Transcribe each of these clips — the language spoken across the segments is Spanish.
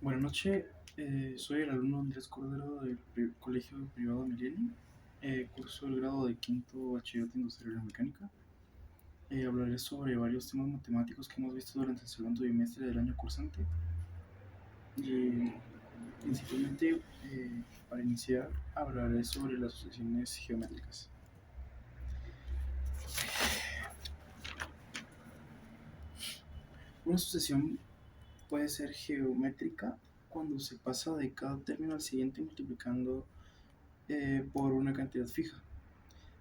Buenas noches, soy el alumno Andrés Cordero del Colegio Privado Milenio. Curso el grado de quinto bachillerato industrial en mecánica. Hablaré sobre varios temas matemáticos que hemos visto durante el segundo bimestre del año cursante. Y principalmente, para iniciar, hablaré sobre las sucesiones geométricas. Una sucesión puede ser geométrica cuando se pasa de cada término al siguiente multiplicando por una cantidad fija,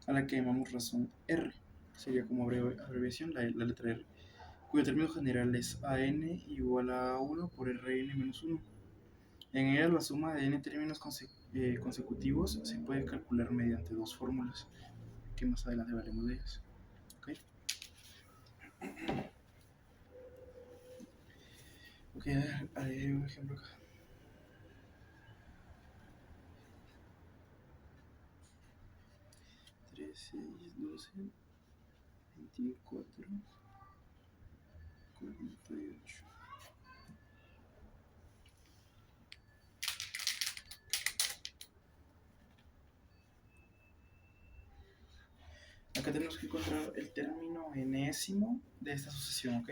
a la que llamamos razón R. Sería como abreviación la letra R, cuyo término general es AN igual a 1 por Rn menos 1. En ella la suma de n términos consecutivos se puede calcular mediante dos fórmulas, que más adelante hablaremos de ellas. ¿Okay? Ok, haré un ejemplo acá. 3, 6, 12, 24, 48. Acá tenemos que encontrar el término enésimo de esta sucesión, ¿ok?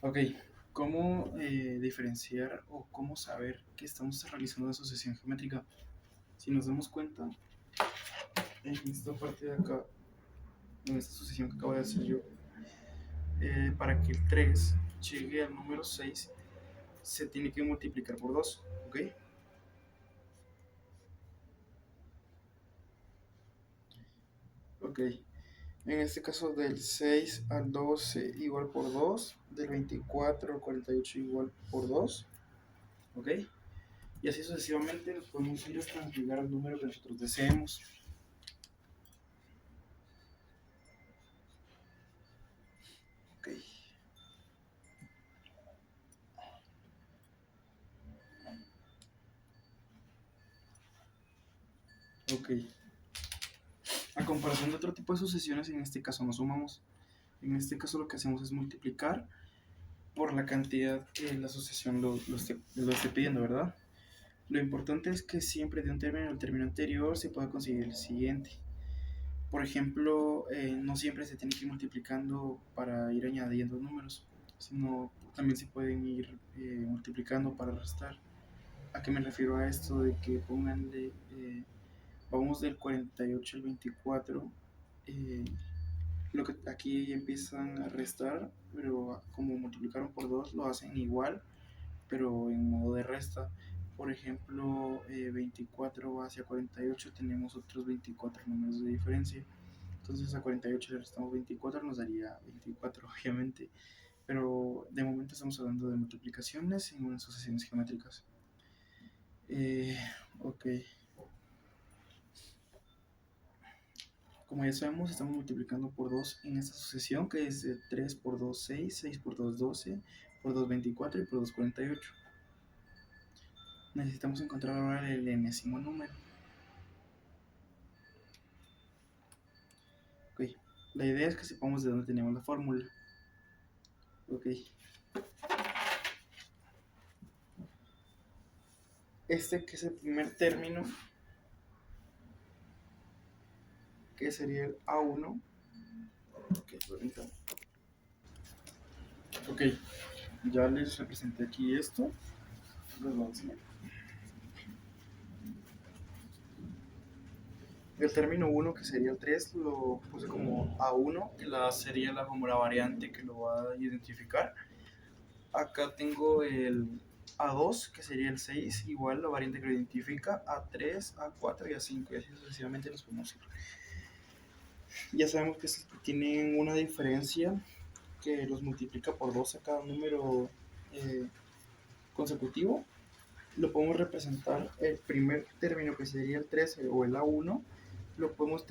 Ok, ¿cómo diferenciar o cómo saber que estamos realizando una sucesión geométrica? Si nos damos cuenta, en esta parte de acá, en esta sucesión que acabo de hacer yo, para que el 3 llegue al número 6, se tiene que multiplicar por 2, ¿ok? Ok, en este caso del 6 al 12 igual por 2, del 24 al 48 igual por 2, ¿ok? Y así sucesivamente nos podemos ir hasta llegar al número que nosotros deseemos. Ok. Ok. A comparación de otro tipo de sucesiones, en este caso no sumamos. En este caso lo que hacemos es multiplicar por la cantidad que la sucesión lo esté pidiendo, ¿verdad? Lo importante es que siempre de un término al término anterior se pueda conseguir el siguiente. Por ejemplo, no siempre se tiene que ir multiplicando para ir añadiendo números, sino también se pueden ir multiplicando para restar. ¿A qué me refiero a esto? De que pónganle, vamos del 48 al 24, lo que aquí empiezan a restar, pero como multiplicaron por 2 lo hacen igual, pero en modo de resta. Por ejemplo, 24 hacia 48 tenemos otros 24 números de diferencia. Entonces a 48 le restamos 24, nos daría 24 obviamente. Pero de momento estamos hablando de multiplicaciones en unas sucesiones geométricas. Ok. Como ya sabemos, estamos multiplicando por 2 en esta sucesión, que es de 3 por 2, 6, 6 por 2, 12, por 2, 24 y por 2, 48. Necesitamos encontrar ahora el enésimo número. Ok, la idea es que sepamos de dónde tenemos la fórmula. Ok, este que es el primer término, que sería el A1. Ok, ya les representé aquí esto. Les voy a enseñar. El término 1, que sería el 3, lo puse como A1, que sería como la variante que lo va a identificar. Acá tengo el A2, que sería el 6, igual la variante que lo identifica, A3, A4 y A5, y así sucesivamente los podemos ir. Ya sabemos que tienen una diferencia que los multiplica por 2 a cada número consecutivo. Lo podemos representar el primer término, que sería el 13 o el A1, lo podemos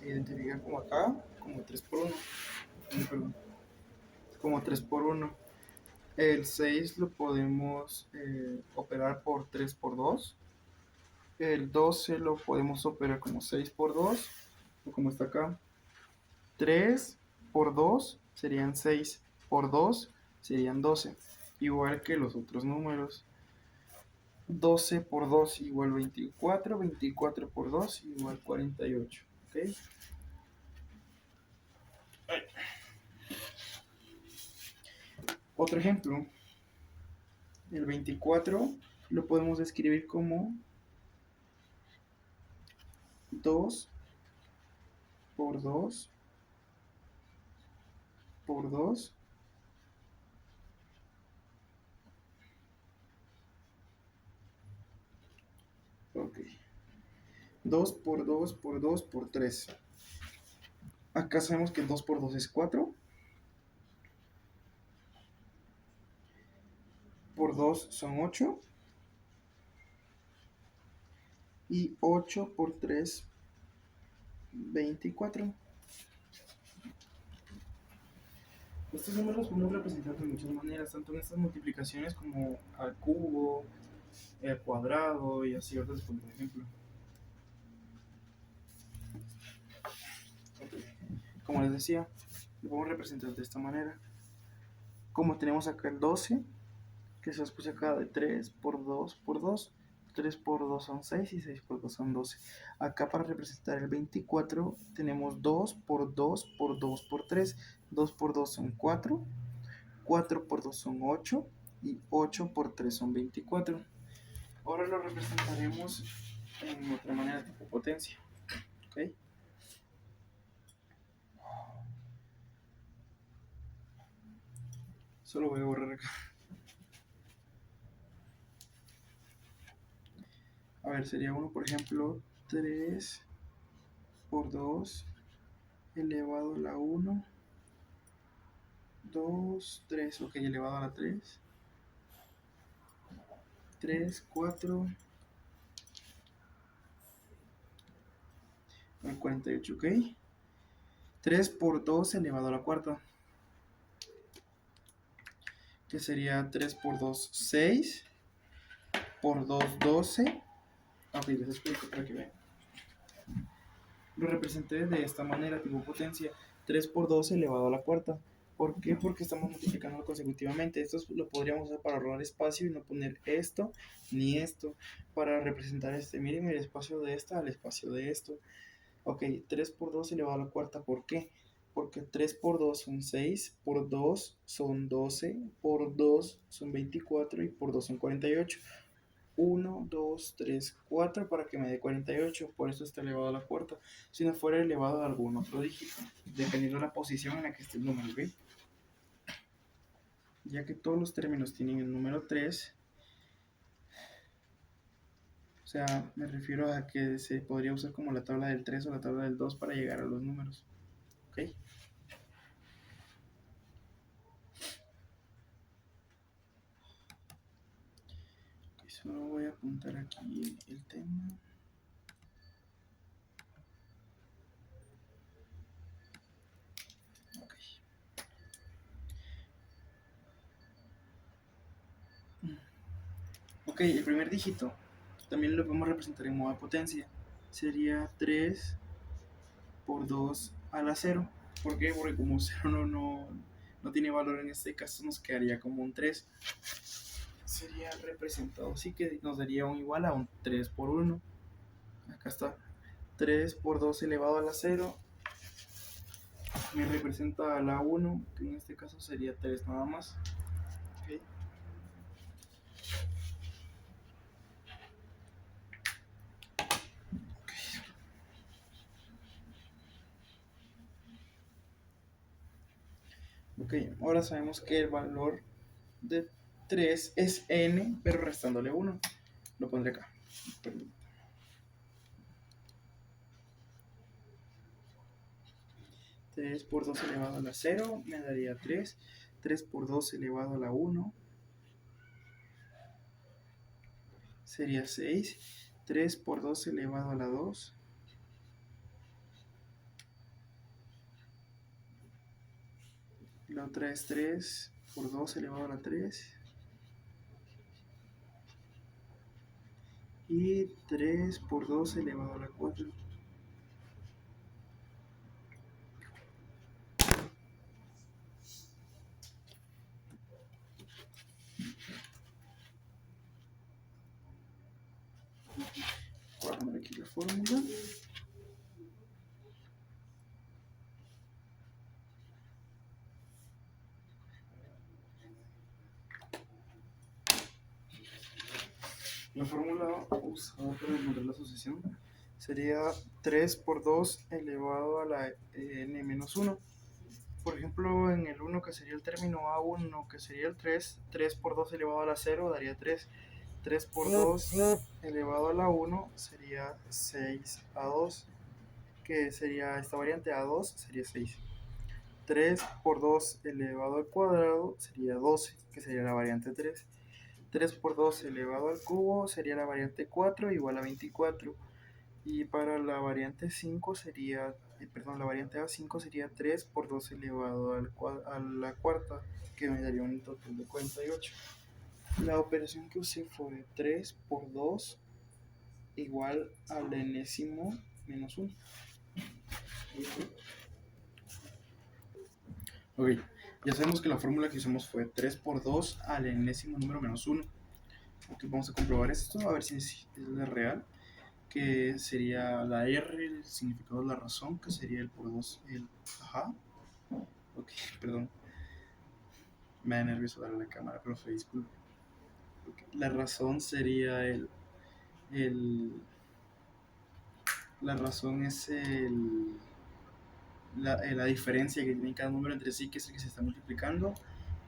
identificar como acá, como 3 por 1, perdón, como 3 por 1. El 6 lo podemos operar por 3 por 2. El 12 lo podemos operar como 6 por 2, o como está acá. 3 por 2 serían 6 por 2 serían 12, igual que los otros números. 12 por 2 igual 24, 24 por 2 igual 48. ¿Ok? Otro ejemplo, el 24 lo podemos escribir como 2 por 2 por 2. Ok. 2 por 2 por 2 por 3. Acá sabemos que 2 por 2 es 4. Por 2 son 8. Y 8 por 3, 24. Estos números los podemos representar de muchas maneras, tanto en estas multiplicaciones como al cubo, al cuadrado y así otras, por ejemplo. Como les decía, lo podemos representar de esta manera. Como tenemos acá el 12, que se escucha acá de 3 por 2 por 2. 3 por 2 son 6 y 6 por 2 son 12. Acá para representar el 24 tenemos 2 por 2 por 2 por 3. 2 por 2 son 4. 4 por 2 son 8 y 8 por 3 son 24. Ahora lo representaremos en otra manera tipo potencia. ¿Ok? Solo voy a borrar acá. A ver, sería 1, por ejemplo, 3 por 2 elevado a la 1. 2, 3, ok, elevado a la 3. 3, 4, al 48, ok. 3 por 2 elevado a la cuarta, que sería 3 por 2, 6, por 2, 12. Ok, les explico para que vean. Lo representé de esta manera, tipo potencia, 3 por 2 elevado a la cuarta. ¿Por qué? Porque estamos multiplicando consecutivamente. Esto lo podríamos usar para ahorrar espacio y no poner esto ni esto para representar este. Miren el espacio de esta al espacio de esto. Ok, 3 por 2 elevado a la cuarta. ¿Por qué? Porque 3 por 2 son 6, por 2 son 12, por 2 son 24 y por 2 son 48. 1, 2, 3, 4 para que me dé 48, por eso está elevado a la cuarta. Si no fuera elevado a algún otro dígito, dependiendo de la posición en la que esté el número, ¿ok? Ya que todos los términos tienen el número 3, o sea, me refiero a que se podría usar como la tabla del 3 o la tabla del 2 para llegar a los números, ¿ok? Ok, solo voy a apuntar aquí el tema. Ok. Ok, el primer dígito también lo podemos representar en modo de potencia. Sería 3 por 2 a la 0. ¿Por qué? Porque como 0 no tiene valor en este caso, nos quedaría como un 3. Sería representado así que nos daría un igual a un 3 por 1. Acá está. 3 por 2 elevado a la 0 me representa a la 1, que en este caso sería 3 nada más. Okay. Ok, ahora sabemos que el valor de 3 es n, pero restándole 1. Lo pondré acá. Perdón. 3 por 2 elevado a la 0 me daría 3. 3 por 2 elevado a la 1 sería 6. 3 por 2 elevado a la 2 la otra es 3 por 2 elevado a la 3 y 3 por 2 elevado a la 4. Voy a poner aquí la fórmula. La fórmula usada para encontrar la sucesión sería 3 por 2 elevado a la n-1. Por ejemplo, en el 1 que sería el término A1, que sería el 3, 3 por 2 elevado a la 0 daría 3. 3 por 2 elevado a la 1 sería 6A2, que sería esta variante A2, sería 6. 3 por 2 elevado al cuadrado sería 12, que sería la variante 3. 3 por 2 elevado al cubo sería la variante 4, igual a 24. Y para la variante 5 sería, la variante A5 sería 3 por 2 elevado a la cuarta, que me daría un total de 48. La operación que usé fue 3 por 2 igual al enésimo menos 1. Ok, ya sabemos que la fórmula que usamos fue 3 por 2 al enésimo número menos 1. Ok, vamos a comprobar esto, a ver si es la real, que sería la R, el significado de la razón, que sería el por 2, el ajá. Ok, perdón, me da nervioso darle a la cámara, profe, disculpe. Okay. La razón sería la razón es la diferencia que tiene cada número entre sí, que es el que se está multiplicando.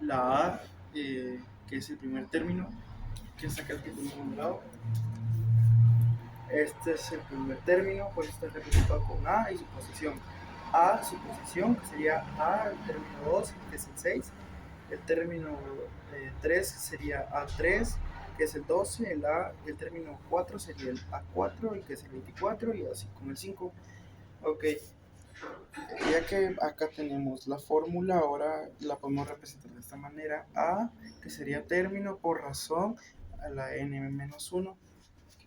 La A, que es el primer término, que es aquel que tenemos nombrado. Este es el primer término, pues está representado con A y su posición. A, su posición, que sería A, el término 2, que es el 6. El término 3 sería A3, que es el 12. El término 4 sería el A4, el que es el 24, y así con el 5. Ok, ya que acá tenemos la fórmula, ahora la podemos representar de esta manera. A, que sería término por razón a la n-1.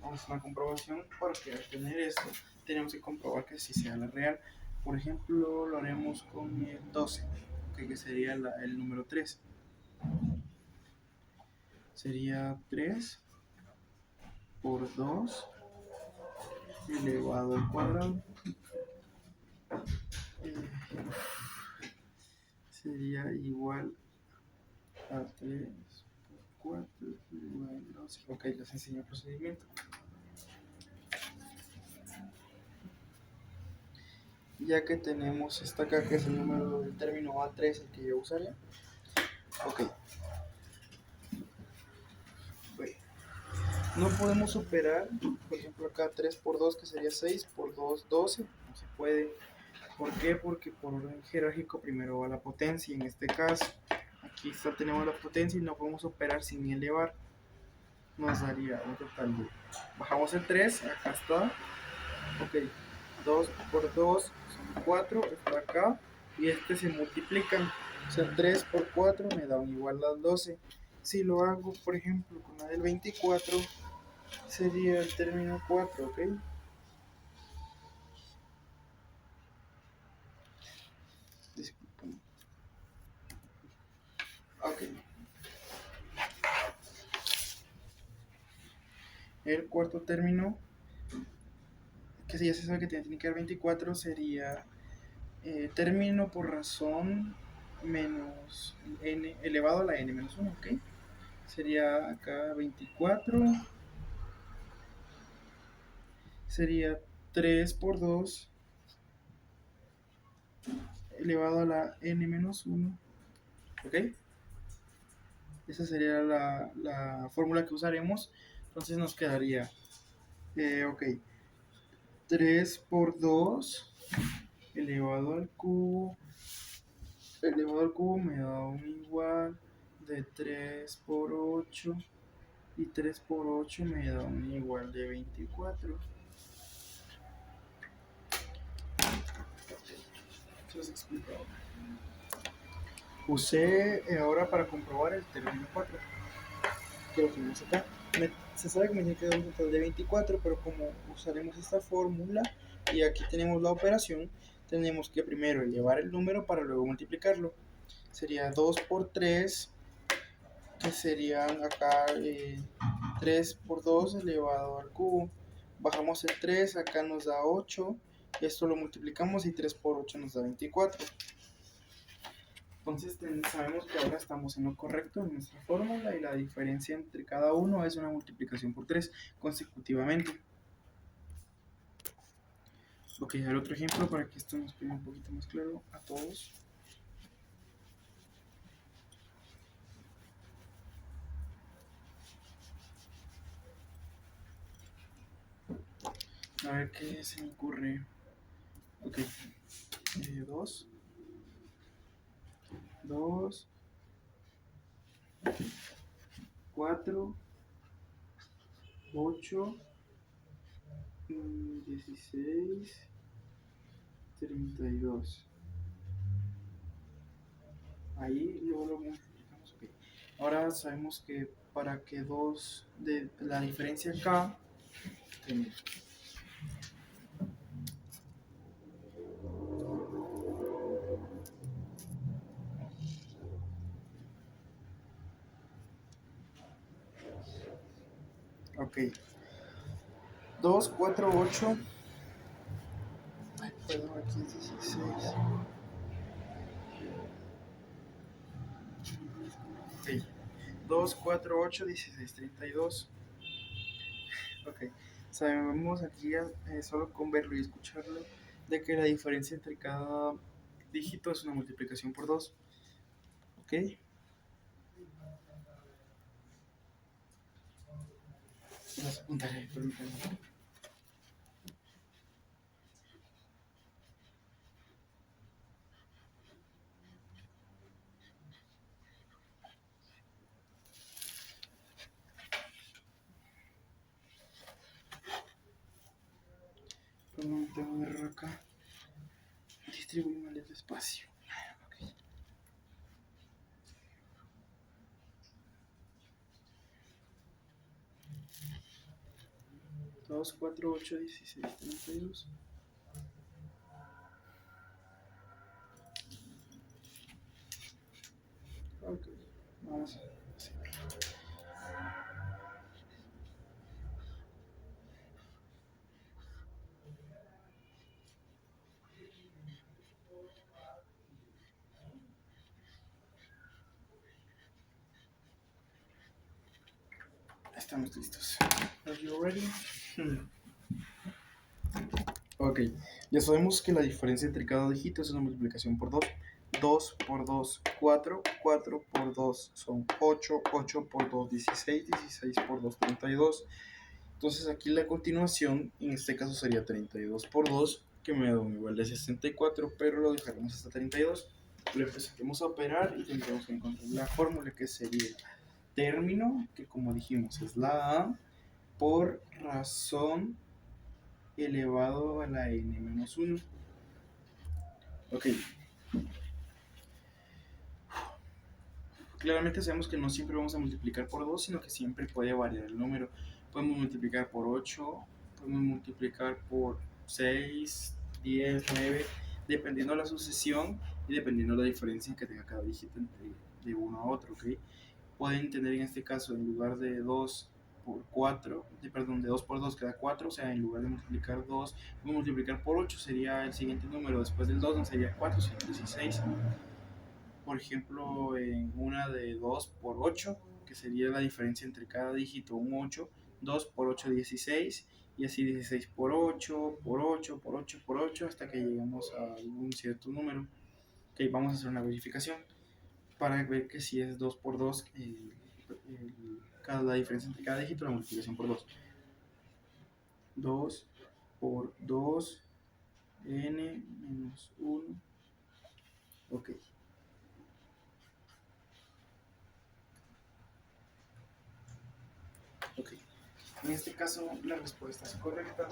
Vamos a una comprobación porque al tener esto tenemos que comprobar que sí sea la real. Por ejemplo, lo haremos con el 12, que sería el número 3. Sería 3 por 2 elevado al cuadrado. Sería igual a 3 por 4 elevado al 12. Ok, les enseño el procedimiento. Ya que tenemos esta acá, que es el número del término A3, el que yo usaré. Ok. No podemos superar, por ejemplo, acá 3 por 2, que sería 6, por 2, 12. No se puede. ¿Por qué? Porque por orden jerárquico primero va la potencia. En este caso, aquí tenemos la potencia y no podemos operar sin elevar. Nos daría un total de... Bajamos el 3, acá está. Ok, 2 por 2 son 4, está acá. Y este se multiplican. O sea, 3 por 4 me da un igual a 12. Si lo hago, por ejemplo, con la del 24, sería el término 4, ¿ok? Disculpen. Ok. El cuarto término, que ya se sabe que tiene que dar 24, sería término por razón menos n elevado a la n menos 1, ¿ok? Sería acá 24, sería 3 por 2 elevado a la n menos 1, ¿ok? Esa sería la fórmula que usaremos. Entonces nos quedaría, ok, 3 por 2 elevado al cubo me da un igual de 3 por 8 y 3 por 8 me da un igual de 24. Se los explico ahora. Usé ahora para comprobar el término 4, que lo tenemos acá. Se sabe que me tiene que dar un total de 24, pero como usaremos esta fórmula y aquí tenemos la operación, tenemos que primero elevar el número para luego multiplicarlo. Sería 2 por 3, que serían acá 3 por 2 elevado al cubo. Bajamos el 3, acá nos da 8, esto lo multiplicamos y 3 por 8 nos da 24. Entonces sabemos que ahora estamos en lo correcto en nuestra fórmula y la diferencia entre cada uno es una multiplicación por 3 consecutivamente. Ok, el otro ejemplo para que esto nos quede un poquito más claro a todos. A ver qué se me ocurre. Ok, 2, 2, 4, 8, 16, 32. Ahí luego lo multiplicamos. Okay. Ahora sabemos que para que 2 de la diferencia acá, ok, 2, 4, 8, perdón, aquí es 16. Ok, 2, 4, 8, 16, 32. Ok, sabemos aquí, solo con verlo y escucharlo, de que la diferencia entre cada dígito es una multiplicación por 2. Ok, las apuntaré, permítanme. Perdón, tengo un error acá. Distribuí mal el espacio. Okay. 2, 4, 8, 16, 32. Ok, vamos a hacerlo. Estamos listos. Are you ready? Ok, ya sabemos que la diferencia entre cada dígito es una multiplicación por 2. 2 por 2, 4, 4 por 2 son 8, 8 por 2, 16, 16 por 2, 32. Entonces aquí la continuación, en este caso sería 32 por 2, que me da un igual de 64, pero lo dejaremos hasta 32. Lo empezaremos a operar y tendremos que encontrar la fórmula que sería término, que como dijimos es la A, por razón elevado a la n menos 1. Ok. Claramente sabemos que no siempre vamos a multiplicar por 2, sino que siempre puede variar el número. Podemos multiplicar por 8, podemos multiplicar por 6, 10, 9, dependiendo de la sucesión y dependiendo de la diferencia que tenga cada dígito entre de uno a otro, ¿ok? Pueden tener en este caso, en lugar de 2 por 4, perdón, de 2 por 2 queda 4, o sea, en lugar de multiplicar 2, multiplicar por 8 sería el siguiente número, después del 2 no sería 4, sino 16. Por ejemplo, en una de 2 por 8, que sería la diferencia entre cada dígito, un 8, 2 por 8, 16, y así 16 por 8, por 8, por 8, por 8, hasta que lleguemos a algún cierto número. Ok, vamos a hacer una verificación para ver que si es 2 por 2, la diferencia entre cada dígito, la multiplicación por 2. 2 por 2, n menos 1. Ok. Ok. En este caso, la respuesta es correcta.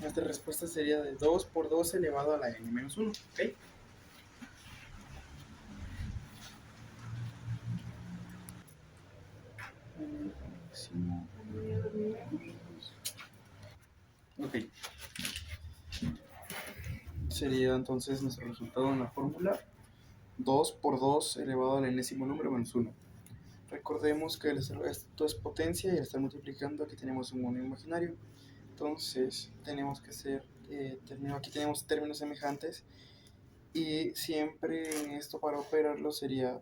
Nuestra respuesta sería de 2 por 2 elevado a la n menos 1. ¿Ok? enésimo. Ok. Sería entonces nuestro resultado en la fórmula 2 por 2 elevado al enésimo número menos 1. Recordemos que esto es potencia y al estar multiplicando aquí tenemos un mono imaginario. Entonces tenemos que hacer, aquí tenemos términos semejantes y siempre en esto para operarlo sería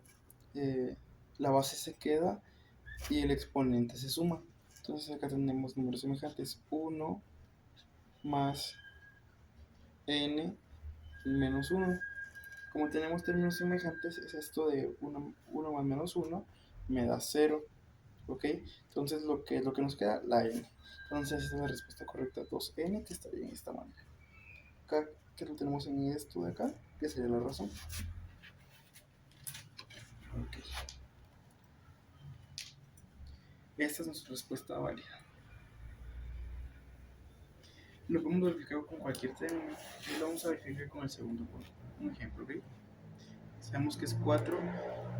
la base se queda y el exponente se suma. Entonces acá tenemos números semejantes 1 más n menos 1. Como tenemos términos semejantes, es esto de 1 más menos 1 me da 0. ¿Ok? Entonces lo que nos queda, la n. Entonces esta es la respuesta correcta, 2n, que estaría en esta manera. Acá, que lo tenemos en esto de acá, que sería la razón. Ok. Esta es nuestra respuesta válida. Lo podemos verificar con cualquier término y lo vamos a verificar con el segundo por un ejemplo, ¿ok? Sabemos que es 4.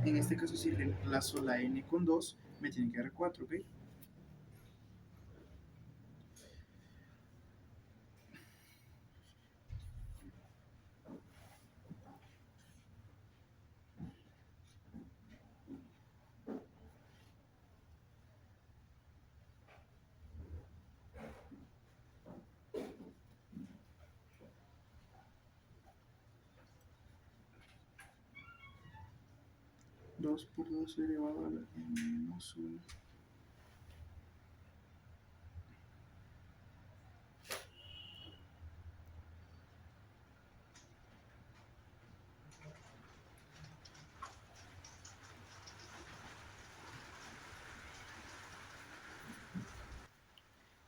En este caso, si reemplazo la n con 2, me tiene que dar 4, ¿ok? 2 por 2 elevado a la n menos 1.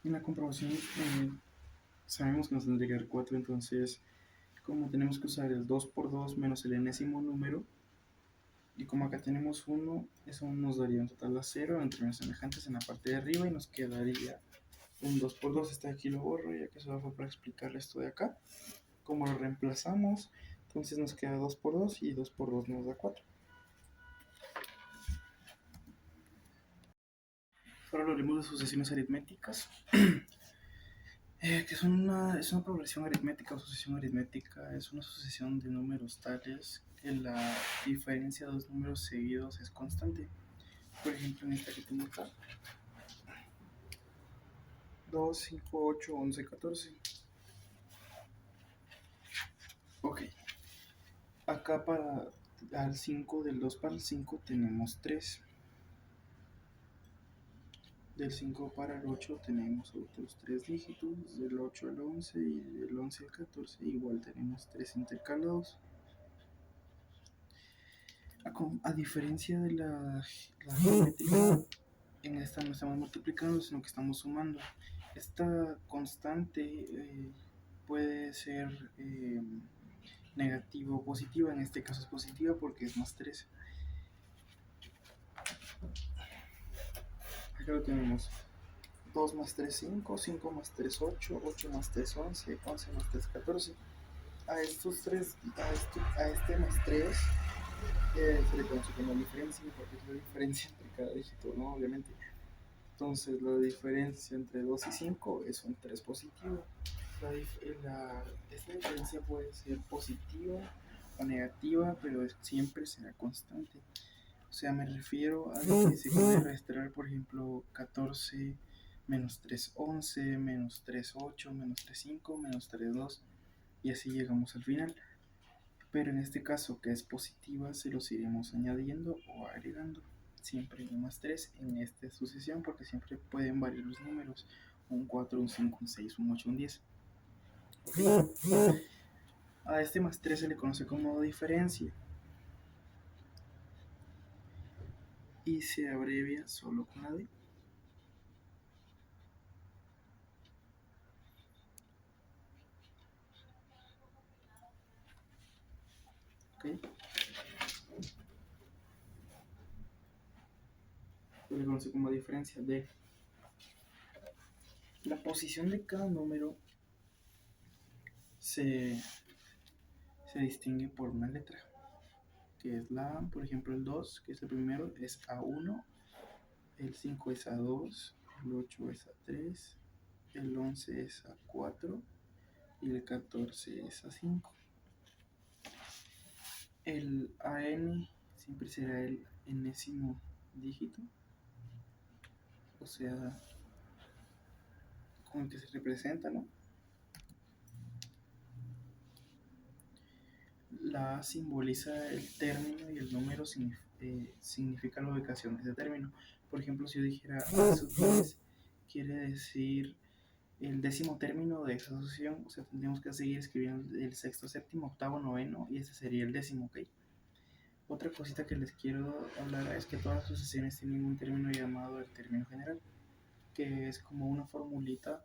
En la comprobación sabemos que nos tendría que dar 4, entonces como tenemos que usar el 2 por 2 menos el enésimo número, y como acá tenemos 1, eso nos daría un total de 0 en términos semejantes en la parte de arriba y nos quedaría un 2 por 2. Este de aquí lo borro ya que solo fue para explicarle esto de acá. Como lo reemplazamos, entonces nos queda 2 por 2 y 2 por 2 nos da 4. Ahora hablaremos de sucesiones aritméticas. Que es una progresión aritmética o sucesión aritmética, es una sucesión de números tales que la diferencia de dos números seguidos es constante. Por ejemplo, en esta que tengo acá, 2, 5, 8, 11, 14. Ok, acá para al 5, del 2 para el 5 tenemos 3. Del 5 para el 8 tenemos otros 3 dígitos, del 8 al 11 y del 11 al 14 igual tenemos 3 intercalados. A diferencia de la geometría, en esta no estamos multiplicando, sino que estamos sumando. Esta constante puede ser negativa o positiva, en este caso es positiva porque es más 3. Acá lo tenemos. 2 más 3, 5, 5 más 3, 8, 8 más 3, 11, 11 más 3, 14. A estos tres, a este más 3 se le conoce como diferencia, porque es la diferencia entre cada dígito, ¿no? Obviamente. Entonces la diferencia entre 2 y 5 es un 3 positivo. Esta diferencia puede ser positiva o negativa, pero siempre será constante. O sea, me refiero a que se puede restar, por ejemplo, 14 menos 3, 11, menos 3, 8, menos 3, 5, menos 3, 2, y así llegamos al final. Pero en este caso, que es positiva, se los iremos añadiendo o agregando. Siempre un más 3 en esta sucesión, porque siempre pueden variar los números: un 4, un 5, un 6, un 8, un 10. ¿Okay? A este más 3 se le conoce como diferencia y se abrevia solo con la D. ¿Okay? Se le conoce como diferencia D. La posición de cada número se distingue por una letra, que es la A. Por ejemplo, el 2, que es el primero, es A1, el 5 es a 2, el 8 es a 3, el 11 es a 4 y el 14 es a 5. El AN siempre será el enésimo dígito, o sea, con el que se representa, ¿no? La A simboliza el término y el número significa la ubicación de ese término. Por ejemplo, si yo dijera A sub 10, quiere decir el décimo término de esa asociación. O sea, tendríamos que seguir escribiendo el sexto, séptimo, octavo, noveno, y ese sería el décimo, ¿ok? Otra cosita que les quiero hablar es que todas las asociaciones tienen un término llamado el término general, que es como una formulita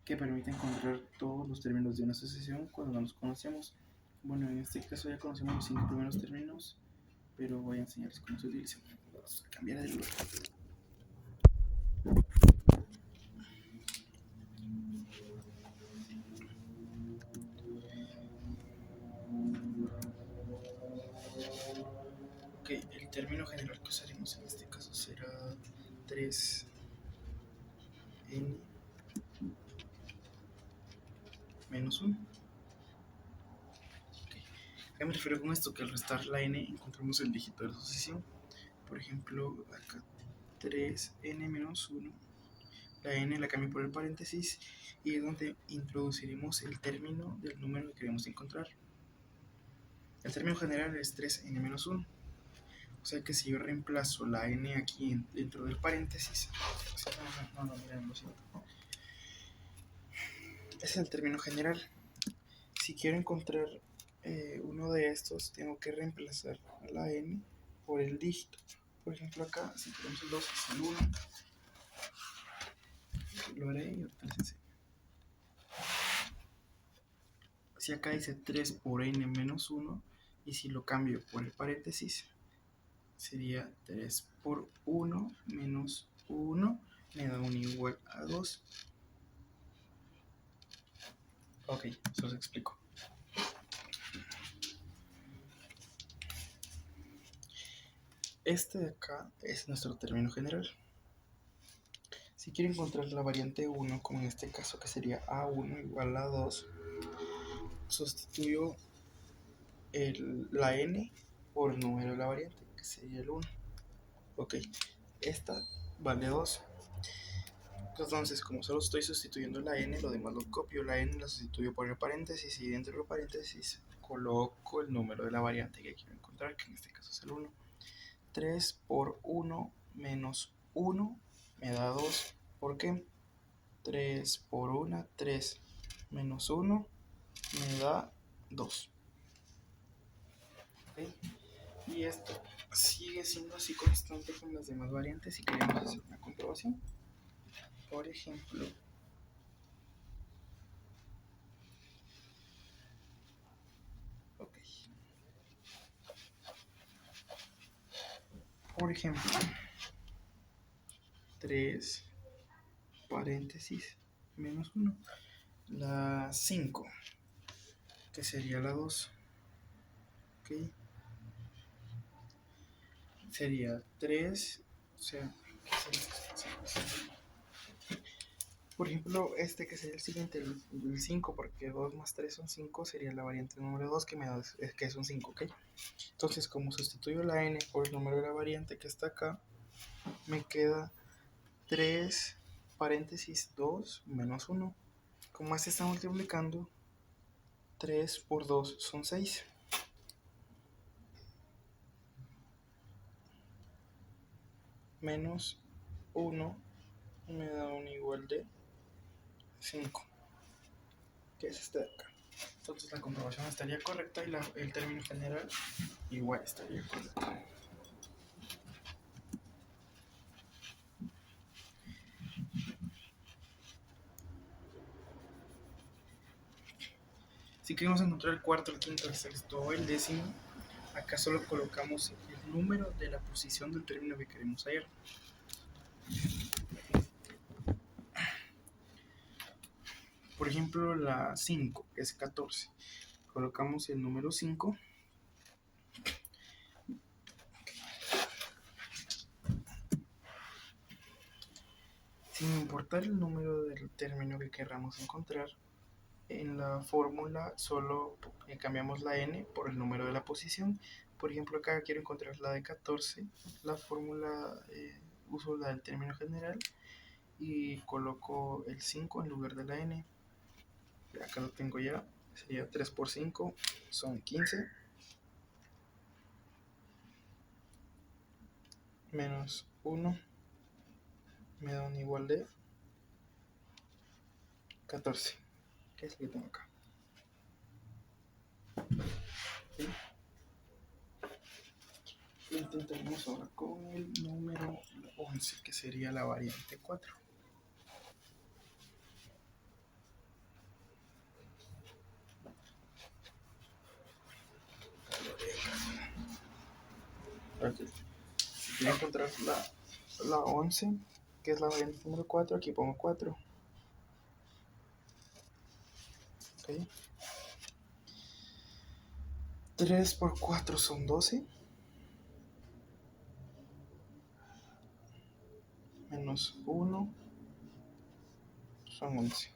que permite encontrar todos los términos de una asociación cuando no los conocemos. Bueno, en este caso ya conocemos los 5 primeros términos, pero voy a enseñarles cómo se utilizan. Vamos a cambiar de lugar. Ok, el término general que usaremos en este caso será 3n menos 1. Okay. ¿A qué me refiero con esto? Que al restar la n encontramos el dígito de la asociación. Por ejemplo, acá 3n menos 1. La n la cambio por el paréntesis y es donde introduciremos el término del número que queremos encontrar. El término general es 3n menos 1. O sea que si yo reemplazo la n aquí dentro del paréntesis, miren, lo siento. Ese es el término general. Si quiero encontrar uno de estos, tengo que reemplazar la n por el dígito. Por ejemplo, acá, si tenemos el 2 es el 1. Lo haré y ahorita les enseño. Si acá dice 3 por n menos 1, y si lo cambio por el paréntesis, sería 3 por 1 menos 1, me da un igual a 2. Ok, eso os explico. Este de acá es nuestro término general. Si quiero encontrar la variante 1, como en este caso que sería A1 igual a 2, sustituyo la n por el número de la variante, que sería el 1. Ok, esta vale 2. Entonces, como solo estoy sustituyendo la n, lo demás lo copio. La n la sustituyo por el paréntesis y dentro del paréntesis coloco el número de la variante que quiero encontrar, que en este caso es el 1. 3 por 1 menos 1 me da 2. ¿Por qué? 3 por 1, 3 menos 1 me da 2. ¿Okay? Y esto sigue siendo así constante con las demás variantes si queremos hacer una comprobación. Por ejemplo, por ejemplo, 3 paréntesis menos 1, la 5, que sería la 2, ¿ok? Sería 3, o sea, por ejemplo, este que sería el siguiente, el 5, porque 2 más 3 son 5, sería la variante número 2 que me da, que es un 5, ¿ok? Entonces, como sustituyo la n por el número de la variante que está acá, me queda 3 paréntesis 2 menos 1. Como este está multiplicando, 3 por 2 son 6. Menos 1 me da un igual de 5, que es este de acá. Entonces la comprobación estaría correcta y el término general igual estaría correcto. Si queremos encontrar el cuarto, el quinto, el sexto o el décimo, acá solo colocamos el número de la posición del término que queremos hallar. Por ejemplo, la 5, que es 14. Colocamos el número 5. Sin importar el número del término que queramos encontrar, en la fórmula solo cambiamos la n por el número de la posición. Por ejemplo, acá quiero encontrar la de 14. La fórmula uso la del término general y coloco el 5 en lugar de la n. Acá lo tengo ya. Sería 3 por 5 son 15. Menos 1 me da un igual de 14, que es lo que tengo acá. ¿Sí? Intentaremos ahora con el número 11, que sería la variante 4. Okay. Si quiero encontrar la 11, que es la variante número 4, aquí pongo 4. Okay. 3 por 4 son 12. Menos 1 son 11.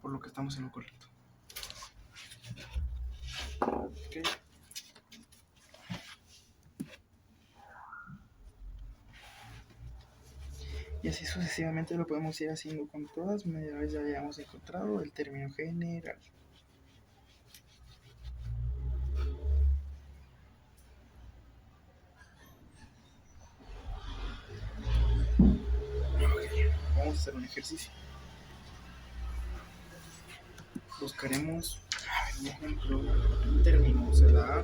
Por lo que estamos en lo correcto. Okay. Y así sucesivamente lo podemos ir haciendo con todas, media vez ya hayamos encontrado el término general. Vamos a hacer un ejercicio. Buscaremos un ejemplo, un término, se da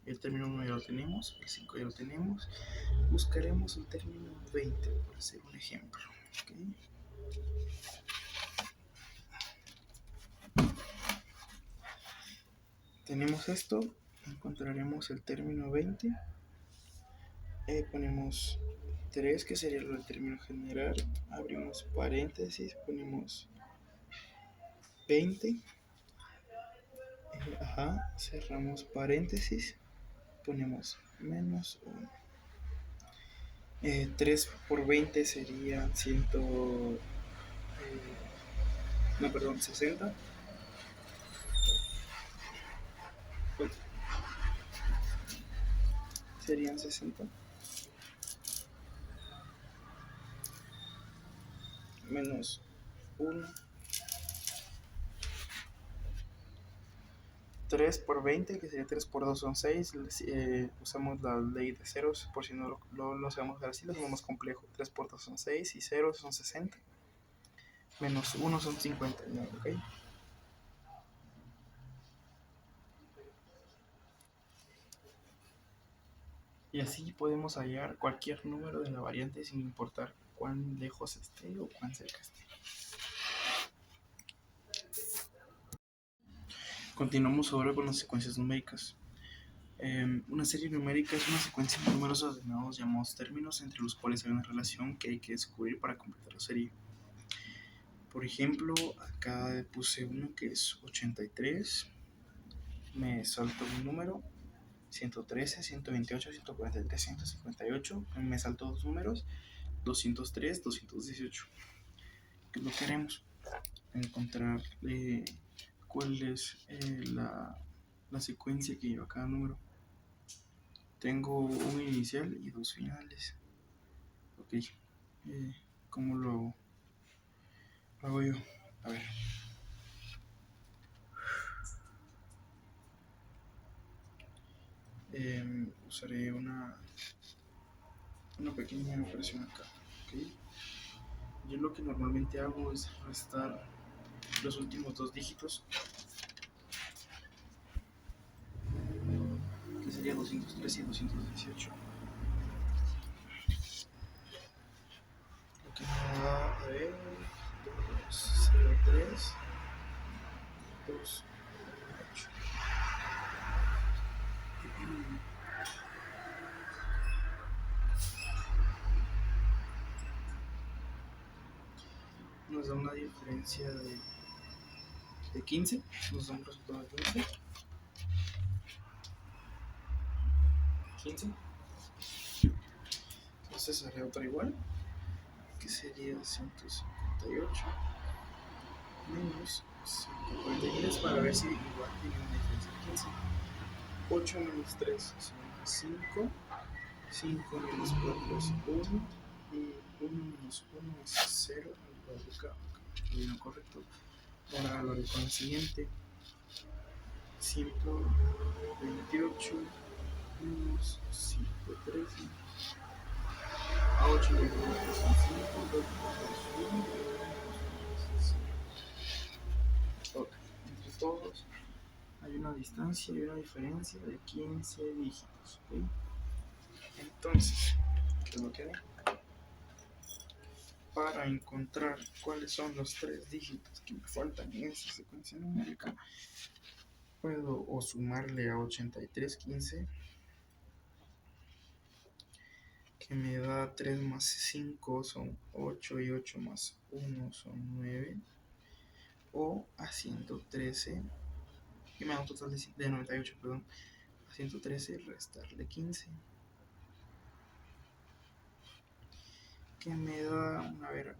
el término 1 ya lo tenemos, el 5 ya lo tenemos. Buscaremos el término 20, por hacer un ejemplo. ¿Okay? Tenemos esto, encontraremos el término 20. Ponemos 3, que sería el término general. Abrimos paréntesis, ponemos 20. Cerramos paréntesis, ponemos menos 1. 3 por 20 serían 60. Serían 60. Menos 1. 3 por 20, que sería 3 por 2 son 6. Usamos la ley de ceros, por si no lo sabemos así, lo hacemos complejo. 3 por 2 son 6 y 0 son 60. Menos 1 son 59, ¿ok? Y así podemos hallar cualquier número de la variante sin importar cuán lejos esté o cuán cerca esté. Continuamos ahora con las secuencias numéricas. Una serie numérica es una secuencia de números ordenados llamados términos entre los cuales hay una relación que hay que descubrir para completar la serie. Por ejemplo, acá puse uno que es 83, me salto un número, 113, 128, 143, 158, me salto dos números, 203, 218. ¿Qué es lo que queremos? Encontrar cuál es la secuencia que lleva cada número. Tengo un inicial y dos finales. Ok, ¿cómo lo hago yo? A ver. Usaré una pequeña operación acá. ¿Okay? Yo lo que normalmente hago es restar los últimos dos dígitos, que sería 203 y 218. Lo que me da, a ver, 203, 2, 8. Nos da una diferencia de 15, nos da un resultado de 15. Entonces haré otra igual, que sería 158 menos 143 para ver si igual tiene una diferencia de 15. 8 menos 3 son 5. 5 menos 4 es 1. Y 1 menos 1 es 0. Al igual que acá. Bien, correcto. Ahora lo haré con la siguiente. 128 menos 113. A 8 le pongo son 5. 2 menos 1. Ok, entre todos hay una distancia y una diferencia de 15 dígitos. ¿Okay? Entonces, ¿qué es lo que haré? Para encontrar cuáles son los 3 dígitos que me faltan en esta secuencia numérica, puedo o sumarle a 8315, que me da 3 más 5 son 8 y 8 más 1 son 9, o a 113, que me da un total de 98, perdón, a 113 restarle 15, que me da, a ver,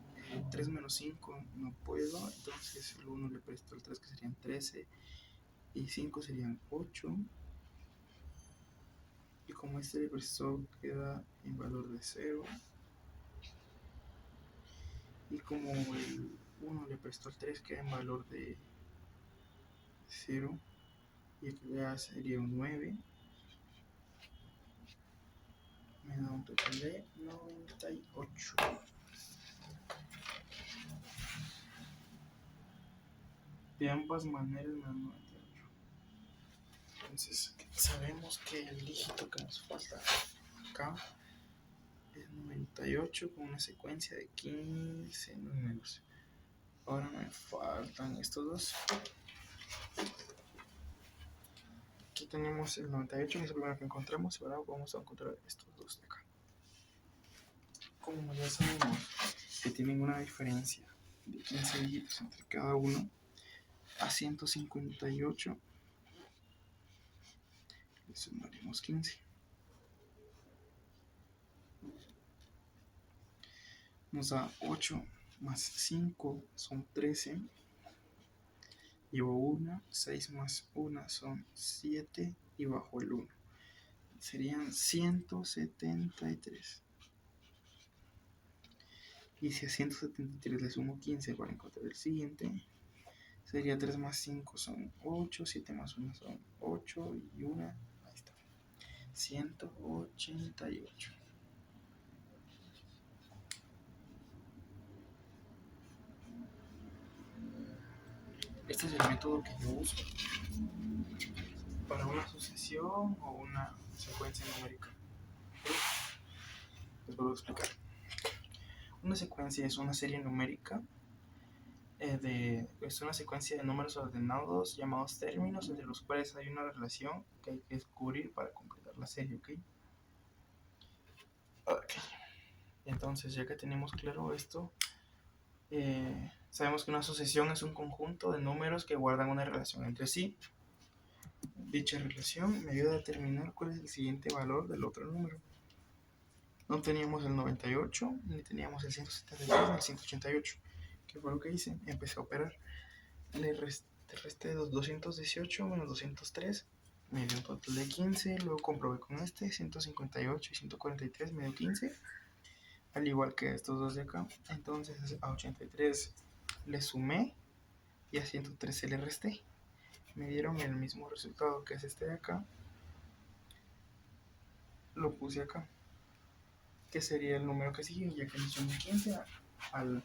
3 menos 5 no puedo, entonces el 1 le presto el 3, que serían 13, y 5 serían 8, y como este le prestó queda en valor de 0, y como el 1 le prestó el 3 queda en valor de 0, y aquí ya sería un 9, me da un total de 98. De ambas maneras me da 98. Entonces sabemos que el dígito que nos falta acá es 98 con una secuencia de 15 números. Ahora me faltan estos dos. Aquí tenemos el 98, que es el primero que encontramos, y ahora vamos a encontrar estos dos de acá. Como ya sabemos que tienen una diferencia de 15 dígitos entre cada uno, a 158 le sumaremos 15. Nos da 8 más 5 son 13. Llevo 1, 6 más 1 son 7 y bajo el 1. Serían 173. Y si a 173 le sumo 15 para encontrar el siguiente, sería 3 más 5 son 8, 7 más 1 son 8 y 1, ahí está, 188. Este es el método que yo uso para una sucesión o una secuencia numérica. Les vuelvo a explicar. Una secuencia es una serie numérica es una secuencia de números ordenados llamados términos, entre los cuales hay una relación que hay que descubrir para completar la serie, ¿ok? Entonces, ya que tenemos claro esto, sabemos que una sucesión es un conjunto de números que guardan una relación entre sí. Dicha relación me ayuda a determinar cuál es el siguiente valor del otro número. No teníamos el 98, ni teníamos el 173, ni el 188. ¿Qué fue lo que hice? Empecé a operar. Le resté 218 menos 203, me dio un total de 15. Luego comprobé con este, 158 y 143 me dio 15, al igual que estos dos de acá. Entonces a 83 le sumé y a 113 le resté. Me dieron el mismo resultado que es este de acá. Lo puse acá, que sería el número que sigue, ya que le sumé 15 al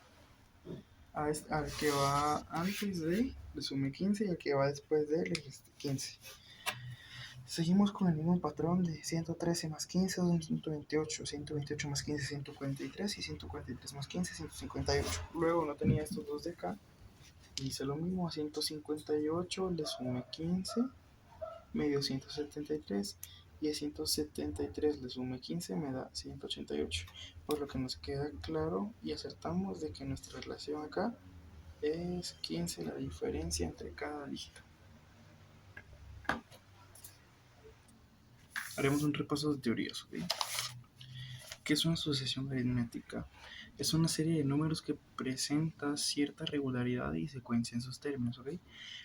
que va antes de, le sumé 15, y al que va después de, le resté 15. Seguimos con el mismo patrón de 113 más 15 son 128, 128 más 15 143 y 143 más 15 158. Luego no tenía estos dos de acá, hice lo mismo, a 158 le sumé 15, me dio 173, y a 173 le sumé 15 me da 188, por lo que nos queda claro y acertamos de que nuestra relación acá es 15 la diferencia entre cada dígito. Haremos un repaso de teorías, ¿ok? ¿Qué es una sucesión aritmética? Es una serie de números que presenta cierta regularidad y secuencia en sus términos, ¿ok?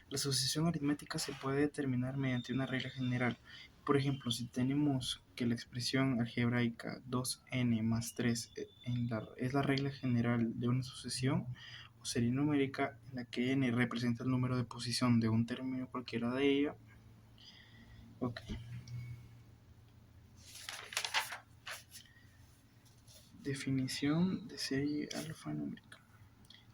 La sucesión aritmética se puede determinar mediante una regla general. Por ejemplo, si tenemos que la expresión algebraica 2n más 3 es la regla general de una sucesión o serie numérica en la que n representa el número de posición de un término cualquiera de ella, ok. Definición de serie alfanumérica.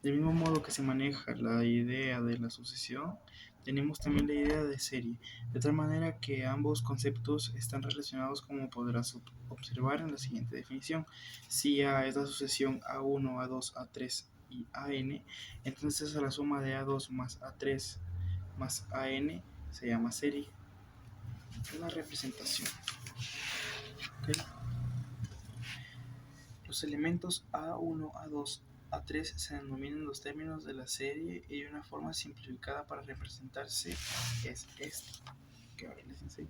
Del mismo modo que se maneja la idea de la sucesión, tenemos también la idea de serie, de tal manera que ambos conceptos están relacionados como podrás observar en la siguiente definición. Si A es la sucesión A1, A2, A3 y AN, entonces a la suma de A2 más A3 más AN se llama serie. La representación. ¿Okay? Los elementos A1, A2, A3 se denominan los términos de la serie y una forma simplificada para representarse es esta, que ahora les enseño.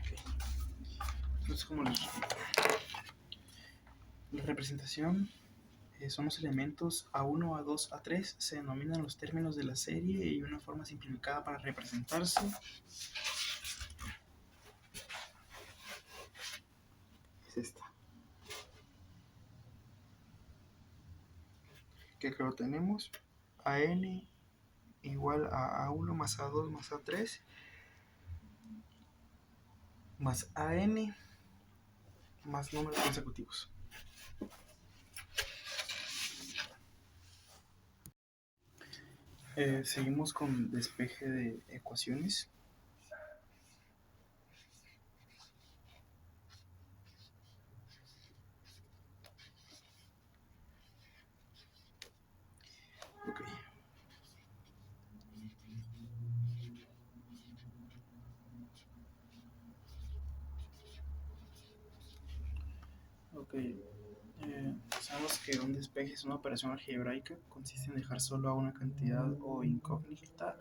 Okay. Entonces, como les repito, la representación son los elementos A1, A2, A3, se denominan los términos de la serie y una forma simplificada para representarse es esta. Que acá lo tenemos, AN igual a A1 más A2 más A3 más AN más números consecutivos. Seguimos con despeje de ecuaciones. Okay. Ok. Sabemos que un despeje es una operación algebraica, consiste en dejar solo a una cantidad o incógnita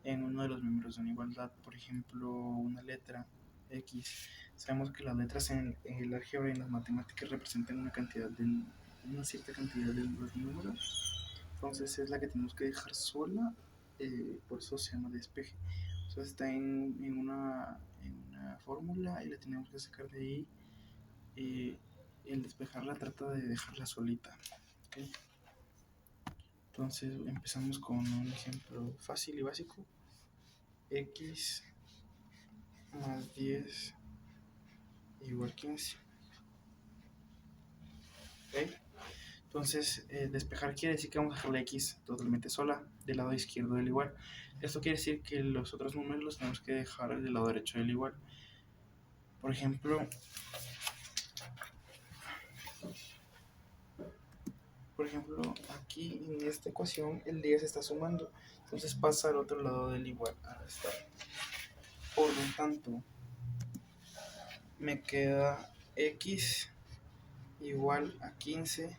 en uno de los miembros de una igualdad. Por ejemplo, una letra X. Sabemos que las letras en el álgebra y en las matemáticas representan una cierta cantidad de los números. Entonces es la que tenemos que dejar sola, por eso se llama despeje. Entonces está en una fórmula y la tenemos que sacar de ahí. El despejarla trata de dejarla solita. ¿Okay? Entonces empezamos con un ejemplo fácil y básico. X más 10 igual 15. ¿Okay? Entonces despejar quiere decir que vamos a dejar la X totalmente sola del lado izquierdo del igual. Esto quiere decir que los otros números los tenemos que dejar del lado derecho del igual. Por ejemplo, aquí en esta ecuación el 10 está sumando, entonces pasa al otro lado del igual a restar. Por lo tanto, me queda X igual a 15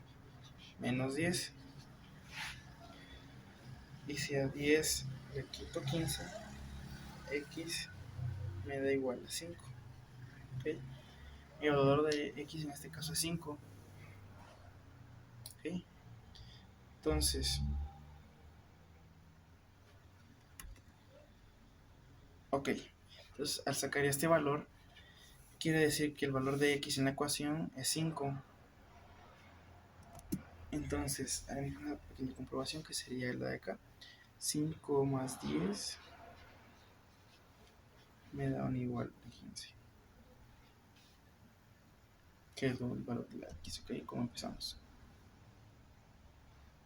menos 10. Y si a 10 le quito 15, X me da igual a 5. ¿Okay? El valor de X en este caso es 5. ¿Okay? Entonces, al sacar este valor, quiere decir que el valor de X en la ecuación es 5. Entonces, haremos una pequeña comprobación que sería la de acá. 5 más 10 me da un igual de 15. Que es el valor de la X, ¿ok? ¿Cómo empezamos?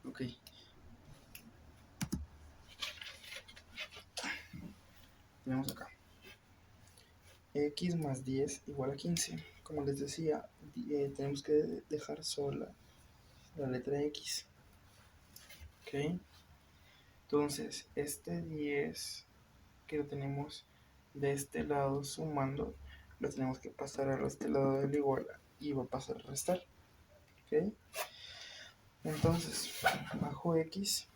Ok. tenemos acá. X más 10 igual a 15. Como les decía, tenemos que dejar sola la letra X. ¿Ok? Entonces, este 10 que lo tenemos de este lado sumando, lo tenemos que pasar a este lado del igual y va a pasar a restar. ¿Ok? Entonces, bajo X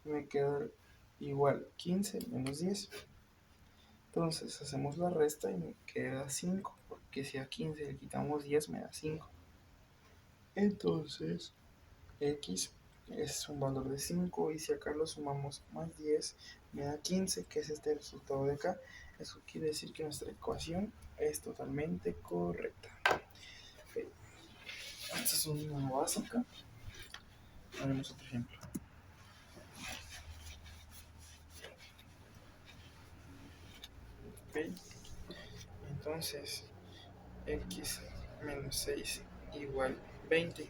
me queda igual 15 menos 10. Entonces hacemos la resta y me queda 5, porque si a 15 le quitamos 10 me da 5. Entonces X es un valor de 5 y si acá lo sumamos más 10 me da 15, que es este resultado de acá. Eso quiere decir que nuestra ecuación es totalmente correcta. Okay. Esta es una básica. Haremos otro ejemplo. Okay. Entonces X menos 6 igual 20.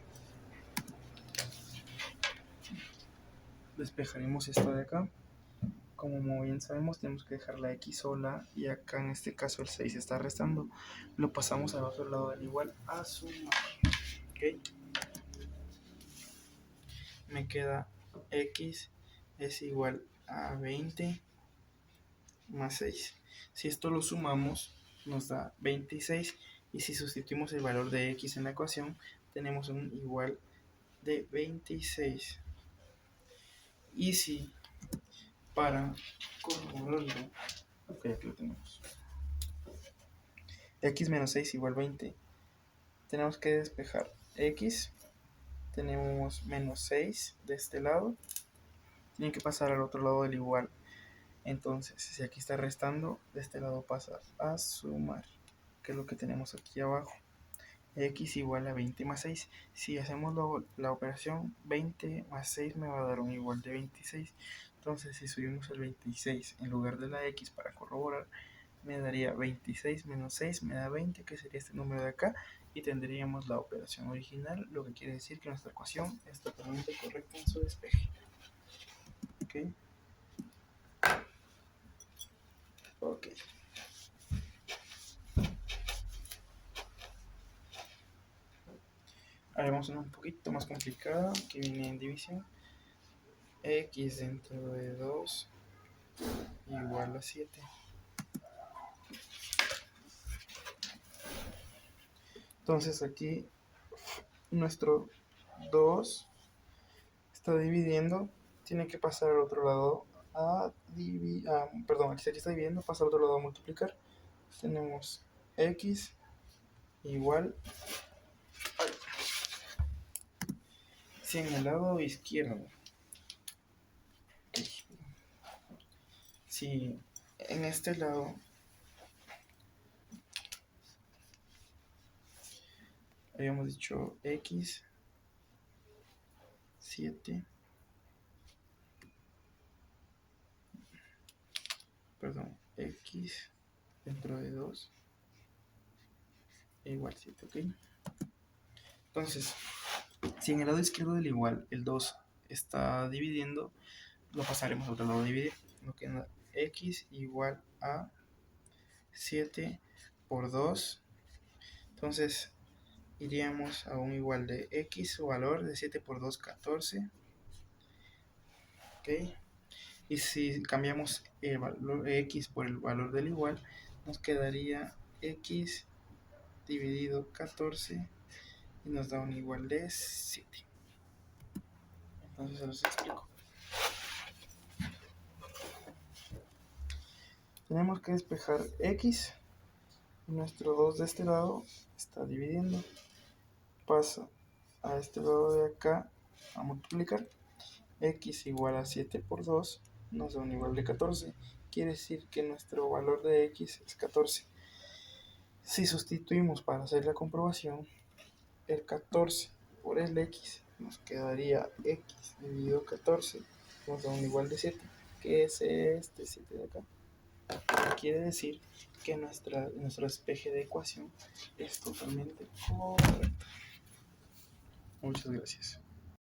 Despejaremos esto de acá. Como bien sabemos, tenemos que dejar la X sola y acá en este caso el 6 está restando. Lo pasamos al otro lado del igual a sumar. ¿Okay? Me queda X es igual a 20 más 6. Si esto lo sumamos, nos da 26. Y si sustituimos el valor de X en la ecuación, tenemos un igual de 26. Y si para corroborarlo, ok, aquí lo tenemos. X menos 6 igual 20. Tenemos que despejar X. Tenemos menos 6 de este lado. Tiene que pasar al otro lado del igual. Entonces, si aquí está restando, de este lado pasa a sumar, que es lo que tenemos aquí abajo. X igual a 20 más 6. Si hacemos la operación, 20 más 6 me va a dar un igual de 26. Entonces, si subimos el 26 en lugar de la X para corroborar, me daría 26 menos 6 me da 20, que sería este número de acá, y tendríamos la operación original, lo que quiere decir que nuestra ecuación es totalmente correcta en su despeje. ¿Ok? Ok. Haremos una un poquito más complicada, que viene en división. X dentro de 2 igual a 7. Entonces aquí nuestro 2 está dividiendo, tiene que pasar al otro lado a dividir, perdón, aquí está dividiendo, pasa al otro lado a multiplicar. Tenemos X igual, si en el lado izquierdo, si en este lado habíamos dicho X 7, perdón, X dentro de 2 igual 7, ¿ok? Entonces, si en el lado izquierdo del igual el 2 está dividiendo, lo pasaremos al otro lado a dividir. Lo que da X igual a 7 por 2. Entonces, iríamos a un igual de X, su valor de 7 por 2, 14. ¿Ok? Y si cambiamos el valor de X por el valor del igual, nos quedaría X dividido 14 y nos da un igual de 7. Entonces se los explico. Tenemos que despejar X. Nuestro 2 de este lado está dividiendo. Pasa a este lado de acá a multiplicar. X igual a 7 por 2 nos da un igual de 14. Quiere decir que nuestro valor de X es 14. Si sustituimos para hacer la comprobación, el 14 por el X nos quedaría X dividido 14 nos da un igual de 7, que es este 7 de acá. Quiere decir que nuestro despeje de ecuación es totalmente correcto. Muchas gracias.